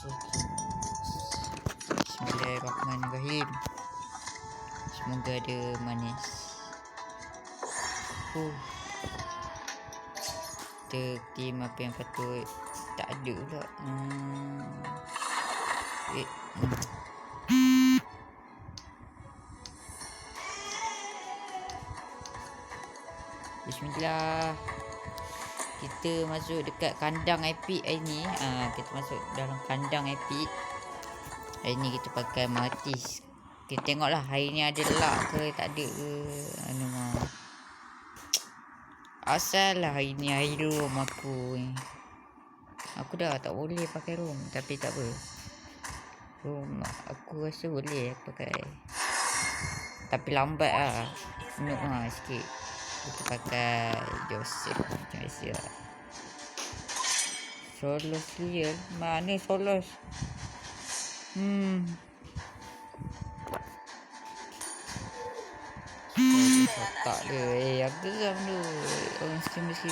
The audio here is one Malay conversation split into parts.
Bismillahirrahmanirrahim. Semoga ada manis. Tim apa yang patut tak ada pula. Bismillah. Kita masuk dekat kandang epic hari ni. Kita masuk dalam kandang epic. Hari ni kita pakai Martis. Kita tengoklah hari ni ada luck ke tak ada ke. Asal lah hari ni hari room aku ni. Aku dah tak boleh pakai room. Tapi tak apa. Room aku rasa boleh pakai. Tapi lambat lah. Noob lah sikit. Kita pakai Joseph macam biasa lah. Solos real. Mana Solos? Tak dia. Apa geram tu? Orang sini.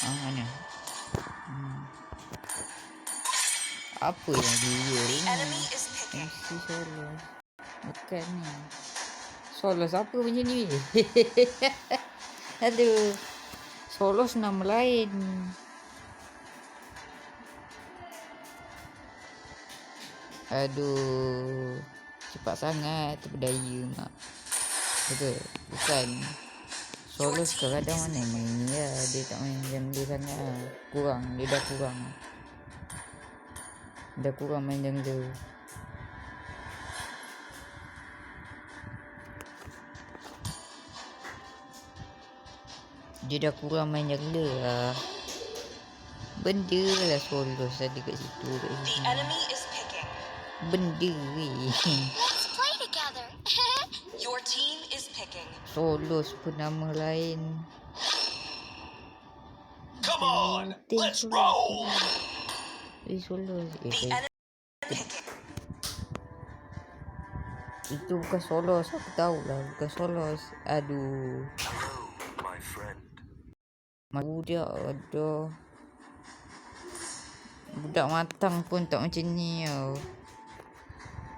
Mana? Apa yang dia ni? MC Solos. Bukan ni. Solos apa macam ni? Aduh. Solos nama lain. Aduh. Cepat sangat terpedaya mak. Betul. Bukan. Solos kadang mana main ni lah. Dia tak main macam dia sangat lah. Kurang. Dia dah kurang. Dah kurang main macam tu. Dia dah kurang main jangla lah. Benda lah Solos ada kat situ. Benda weh. Solos pun nama lain. Come on, let's roll. Solos. Itu bukan Solos. Aku tahu lah bukan Solos. Aduh. Budak aduh. Budak matang pun tak macam ni tau.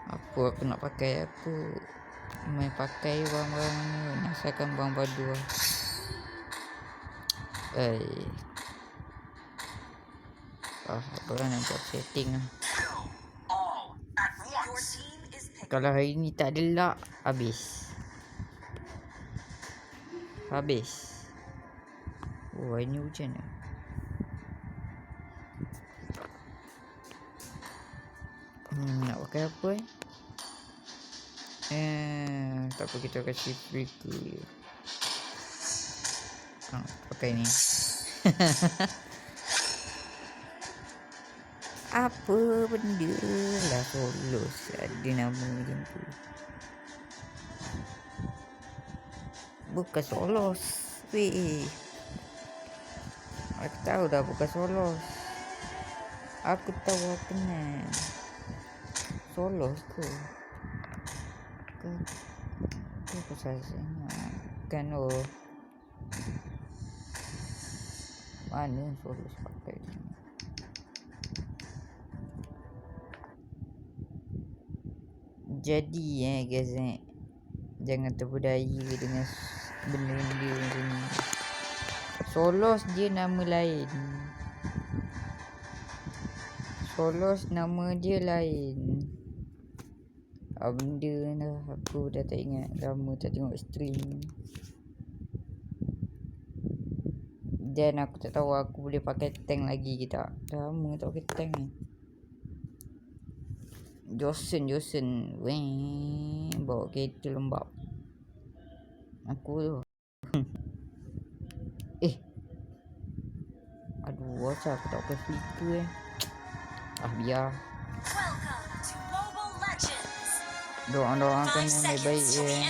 Apa aku nak pakai aku main pakai barang-barang ni. Asalkan barang padu lah. Korang nak buat setting lah. Kalau hari ni tak ada luck, habis. Oh, hari ni hujan lah. Nak pakai apa tak apa, kita kasih freaky. Pakai ni. Apa benda lah Solos. Ada nama macam tu. Bukan Solos weh. Aku tahu dah bukan Solos. Aku tahu aku kenal Solos tu. Ke pasal kan mana Solos pakai ni. Jadi guys, jangan terpedaya dengan benda-benda macam ni. Solos dia nama lain. Solos nama dia lain. Benda lah aku dah tak ingat. Lama tak tengok stream. Dan aku tak tahu aku boleh pakai tank lagi ke tak. Lama tak pakai tank ni. Johnson weh, bawa kereta lembab. Aku tu. Aduh, asal aku tak pakai filter biar. Doa-doakan yang baik-baik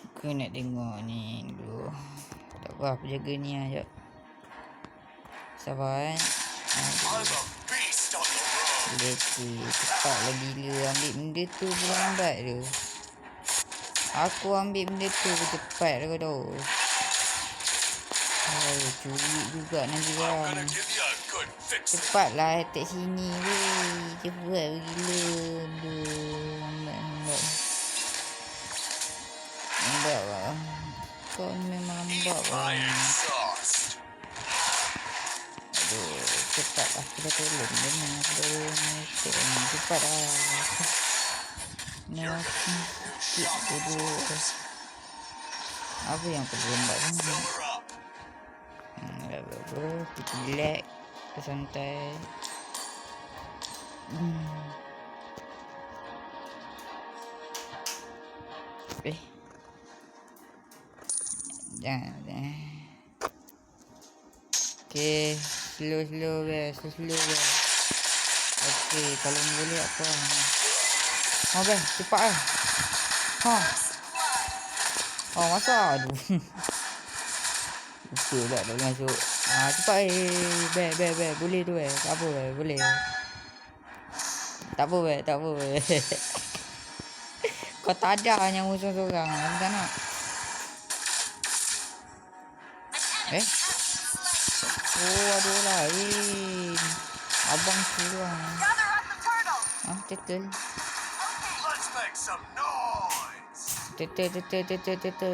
Aku nak tengok ni dulu. Tak apa, aku jaga ni lah jap. Sabar I'm a beast on the road. Letih. Cepat lah gila. Ambil benda tu pun lambat tu. Aku ambil benda tu pun cepat kau tahu. Oh, curi juga nanti I'm gonna orang. give you a good fix. Cepatlah attack sini weh. Cepat gila. Aduh. Lambat. Lambat lah. Kau ni memang lambat Eat lah. my exhaust. Aduh. Cepat lah. Kita tolong dia ni. Aduh. Cepat lah. You're Nak gonna need new shock duduk. absorbers. Apa yang perlu lambat ni? Fill her up. Apa-apa. Kita relax. Kita santai. Jangan. Okay. Slow guys. Okay. Kalau boleh apa. Okay. Cepat lah. Masa. Aduh. Lupa tak boleh masuk. Cepat Bear. Boleh tu tak apa boleh. Tak apa Kau tak ada yang musuh seorang. Aku tak nak. Aduh lain. Abang kurang. Turtle. Let's make some noise. Turtle.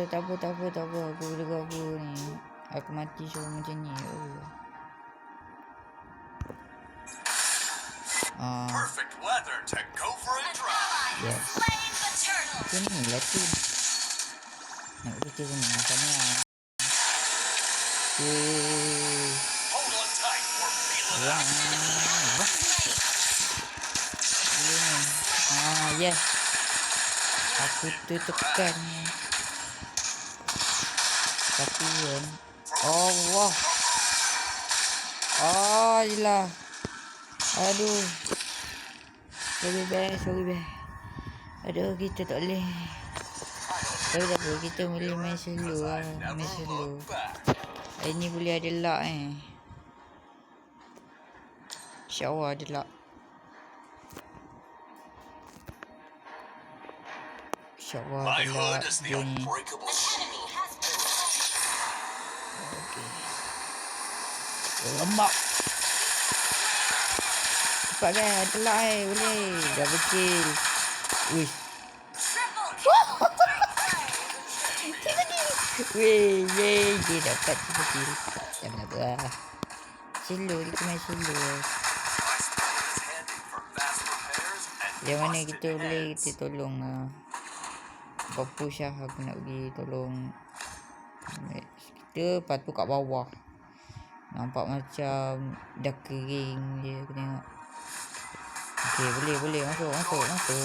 Tak apa. Aku boleh gabur ni. Aku mati semua macam ni. Perfect weather to go for a drive. Yes. Macam ni lah tu. Nak kita sini. Macam ni lah. Hold on tight. We're feeling it. Yes. Aku tu tekan. Tapi kan. Allah. Yelah. Aduh. Sorry bang. Aduh, kita tak boleh. Tapi tak apa, kita boleh main slow lah. Hari ni boleh ada luck InsyaAllah ada luck. InsyaAllah My ada hood luck is the dia ni. unbreakable shield. Lemak. Cepat kan, ada luck boleh. Dah berkill. Wih. Weh, dia dapat triple kill. Jangan apa lah. Slow, kita main slow. My spine is handy for fast repairs and Yang mana busted kita boleh heads. kita tolong lah. Kau push lah, aku nak pergi tolong. Kita patut kat bawah. Nampak macam dah kering je aku tengok. Okay, boleh. Masuk.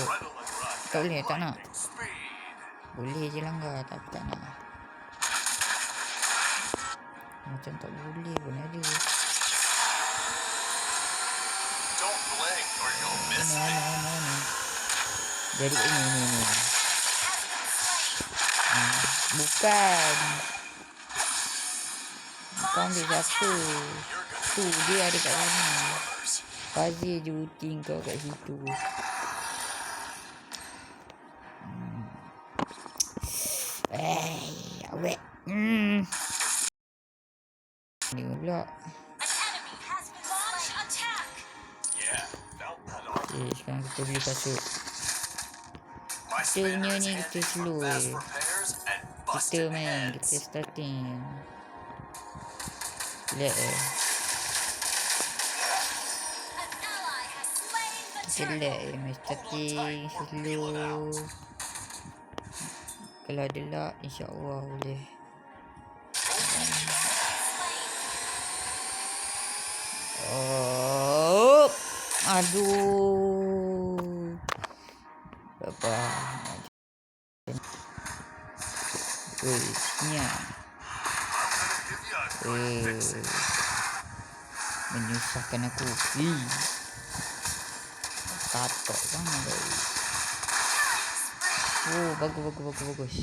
Adrenaline rush Tak at boleh, tak nak. lightning speed. Boleh je langgar, tapi tak nak. Macam tak boleh pun ada. Don't blink or you'll miss me. Mana. Jadi ini. Bukan. Kau ambil siapa? You're gonna Tu, dia ada kat sana. numbers. Fazil je routing kau kat situ. Awet. Ni pula. Yeah, felt that on. Okay, sekarang kita boleh kasut. My Kita punya spanner is ni handy kita for slow fast je. repairs and Kita busted main, heads. kita starting. Relax Kita relax main starting slow. Kalau ada luck, insyaAllah boleh. Aduh. Apa? Nya. Menyusahkan aku. Tatok sangat. Bagus.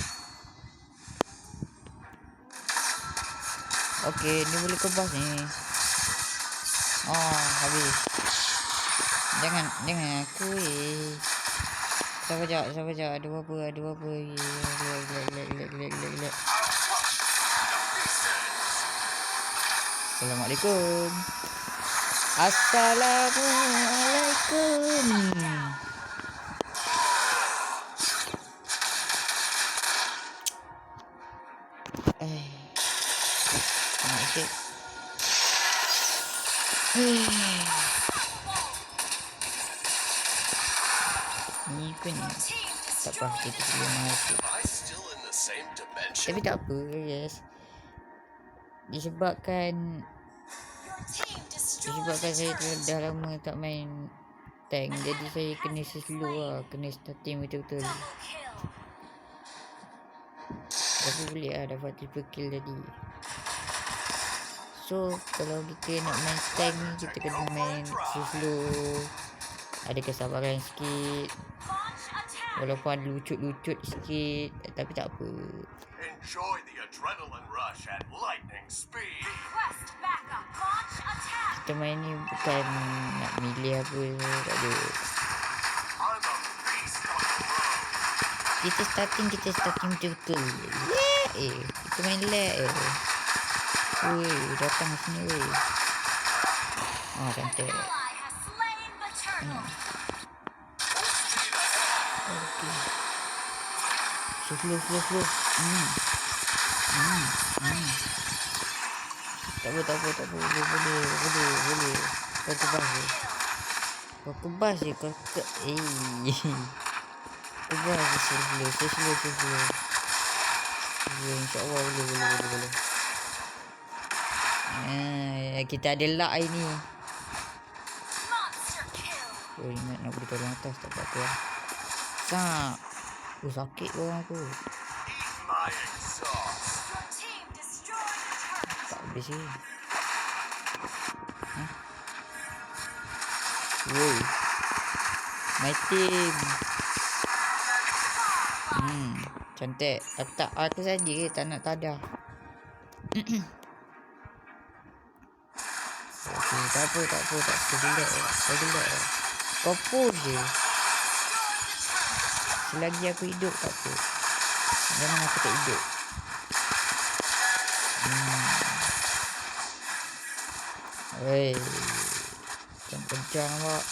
Okey, ni boleh kebas ni. Oh, habis. Jangan aku Sabar jap. Ada apa? Gila. Assalamualaikum. Sikit. Ni pun tak apa, kita boleh masuk. Am I still in the same dimension? Tapi tak apa, guys. Disebabkan saya dah lama tak main tank, jadi saya kena slow lah, kena starting betul-betul. Tapi boleh lah dapat triple kill tadi. So kalau kita nak main tank ni, kita kena main slow, ada kesabaran sikit. Walaupun ada lucut-lucut sikit, tapi tak apa. Enjoy the adrenaline rush at lightning speed. Kita main ni bukan nak milih apa, tak ada. I'm a beast on the road. Kita starting betul-betul. Kita main lag Weh, datang sini weh. Cantik. Okay. Slow. Tak apa. Boleh. Kau kebas je. Kebas je slow. InsyaAllah boleh. Kita ada luck hari ni. Ingat nak beri tolong atas, tak apa lah. Sakit orang aku. Eat my exhaust. Tak habis ni. Woi. My team. Cantik. Tak aku saja tak nak tadah. Okay, tak apa. Relax. Kau push je. Selagi aku hidup tak apa. Jangan aku tak hidup. Weh. Kencang awak.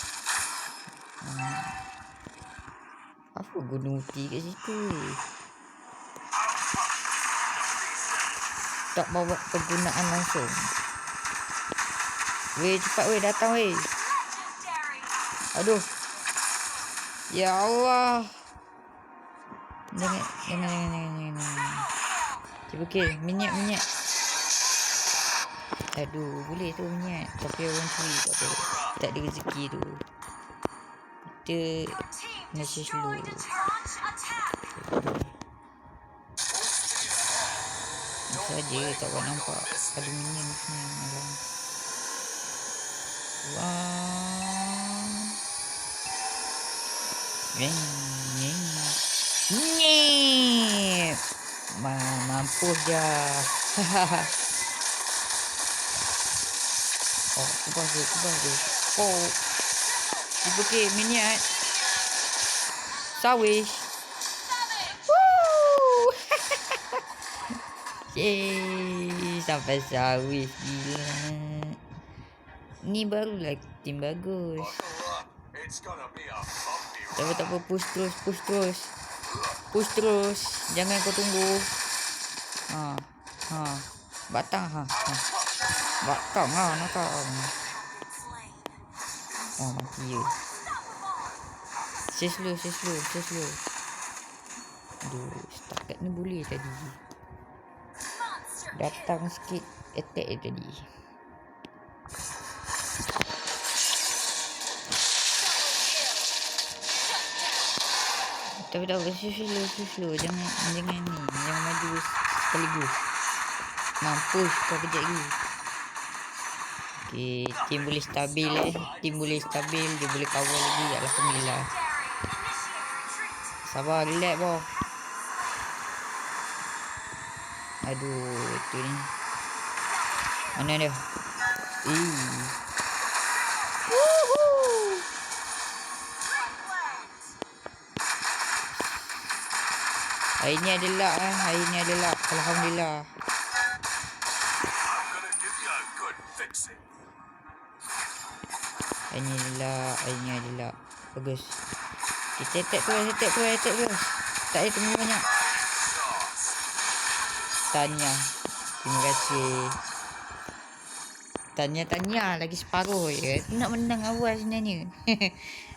Apa gunung uti kat situ weh? Tak bawa penggunaan langsung. Weh, cepat weh, datang weh. Aduh. Ya Allah. Jangan. Cuba kill. Minyak. Aduh, boleh tu minyak. Tapi orang curi tak apa. Tak ada rezeki tu. Kita masih slow. Saja tak buat nampak. Ada minyak ni malam. Nyep. Mampus dah. Kubas dia. Cuba ke minyak. Sawish. Woo. Sampai sawish gila. Ni barulah tim bagus. Buckle up. It's gonna be a bumpy ride. Tak apa, push terus. Jangan kau tunggu. Batang Batang nakal. Mati je. Stay slow. Aduh, setakat ni boleh tadi. Datang sikit attack dia tadi. Tapi tak apa, slow. Jangan maju sekaligus. Mampus kau kejap lagi. Okay, tim boleh stabil dia boleh kawal lagi. Alhamdulillah. Sabar, relax boh. Aduh, itu ni. Mana dia? Hari ni adalah Alhamdulillah. I'm gonna give you a good fixing. Hari ni adalah. Bagus. Kita attack terus. Tak ada temu banyak. Sauce. Tanya. Terima kasih. Tanya lagi separuh je. Aku nak menang awal sebenarnya.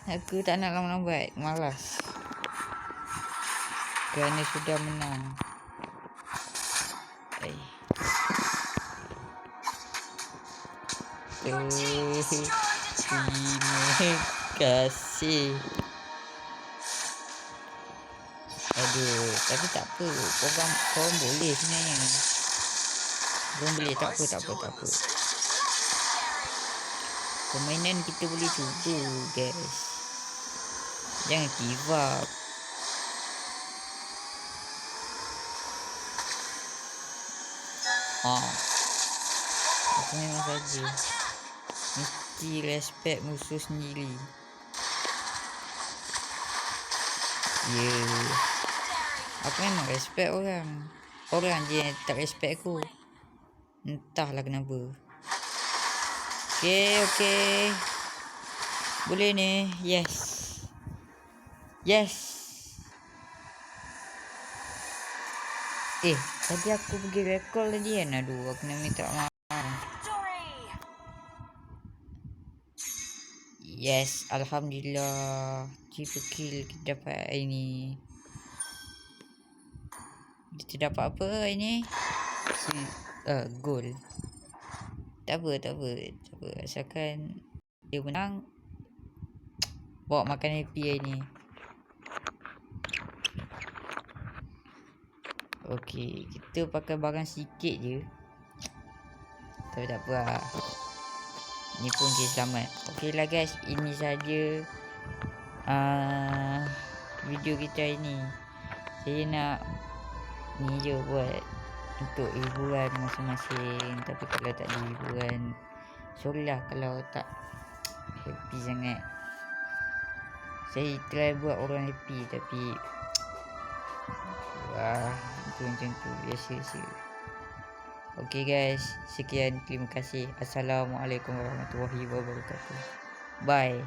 Aku tak nak lambat. Malas. Kerana sudah menang. Terima kasih. Aduh, tapi tak apa. Korang boleh sebenarnya. Korang boleh, tak apa. Permainan kita boleh cuba, guys. Jangan give up. Aku memang saja mesti respect musuh sendiri. Aku memang respect orang je yang tak respect aku. Entahlah kenapa. Okay. Boleh ni. Yes. Tadi aku pergi recall tadi kan. Aduh, aku nak minta maaf. Yes, Alhamdulillah. Triple kill kita dapat ini. Kita dapat apa ini? Goal. Tak apa. Asalkan dia menang, bawa makan happy hari ni. Okey, kita pakai barang sikit je. Tapi tak apa lah. Ni pun kita selamat. Okey lah guys, ini saja video kita hari ni. Saya nak ni je buat untuk hiburan masing-masing. Tapi kalau tak ada hiburan, sorry lah kalau tak happy sangat. Saya try buat orang happy tapi macam tu biasa. Okey guys, sekian, terima kasih. Assalamualaikum warahmatullahi wabarakatuh. Bye.